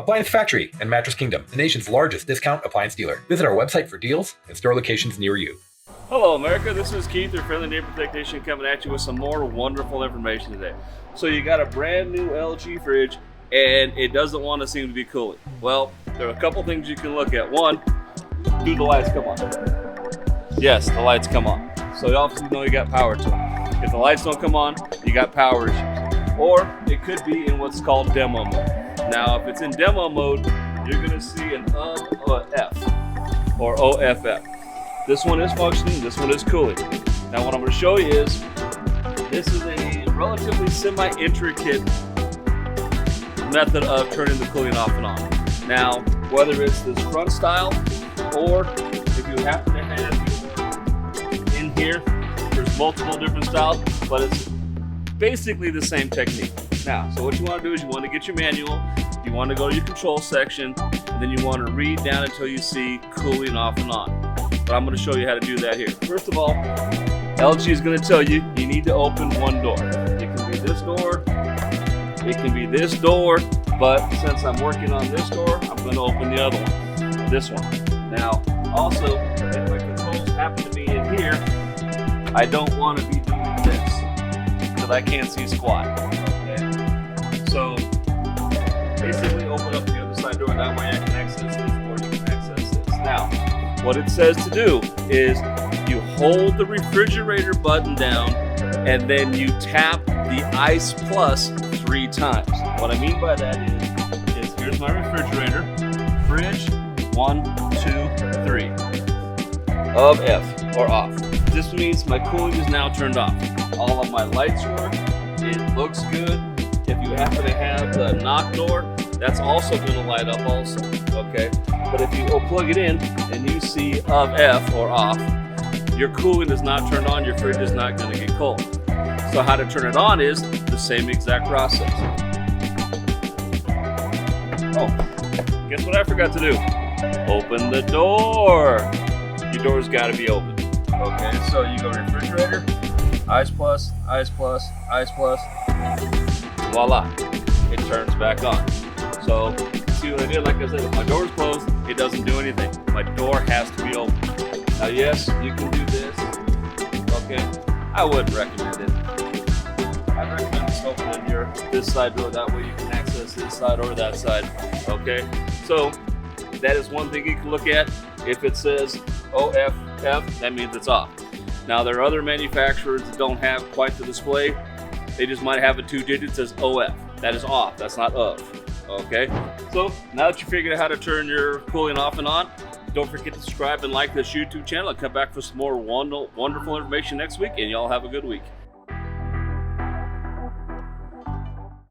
Appliance Factory and Mattress Kingdom, the nation's largest discount appliance dealer. Visit our website for deals and store locations near you. Hello America, this is Keith, your friendly neighbor technician, coming at you with some more wonderful information today. So you got a brand new LG fridge and it doesn't want to seem to be cooling. Well, there are a couple things you can look at. One, do the lights come on? Yes, the lights come on. So you obviously know you got power to it. If the lights don't come on, you got power issues. Or it could be in what's called demo mode. Now, if it's in demo mode, you're gonna see an F or OFF. This one is functioning, this one is cooling. Now what I'm gonna show you is, this is a relatively semi-intricate method of turning the cooling off and on. Now, whether it's this front style, or if you happen to have in here, there's multiple different styles, but it's basically the same technique. Now, so what you want to do is you want to get your manual, you want to go to your control section, and then you want to read down until you see cooling off and on. But I'm going to show you how to do that here. First of all, LG is going to tell you you need to open one door. It can be this door, it can be this door, but since I'm working on this door, I'm going to open the other one, this one. Now, also, if my controls happen to be in here, I don't want to be doing this, because I can't see squat. So basically open up the other side door, that way I can access this or you can access this. Now, what it says to do is you hold the refrigerator button down and then you tap the Ice Plus 3 times. What I mean by that is here's my refrigerator, fridge, 1, 2, 3, of F or off. This means my cooling is now turned off. All of my lights work, it looks good. If you happen to have the knock door, that's also going to light up also, okay? But if you plug it in and you see of F or off, your cooling is not turned on, your fridge is not going to get cold. So how to turn it on is the same exact process. Oh, guess what I forgot to do? Open the door. Your door's got to be open, okay? So you go refrigerator, Ice Plus, Ice Plus, Ice Plus, voila, it turns back on. So, see what I did? Like I said, if my door's closed, it doesn't do anything. My door has to be open. Now, yes, you can do this, okay? I wouldn't recommend it. I'd recommend just opening this side door, that way you can access this side or that side, okay? So, that is one thing you can look at. If it says OFF, that means it's off. Now, there are other manufacturers that don't have quite the display. They just might have a 2 digits that says OF. That is off, that's not of, okay? So now that you figured out how to turn your cooling off and on, don't forget to subscribe and like this YouTube channel and come back for some more wonderful information next week, and y'all have a good week.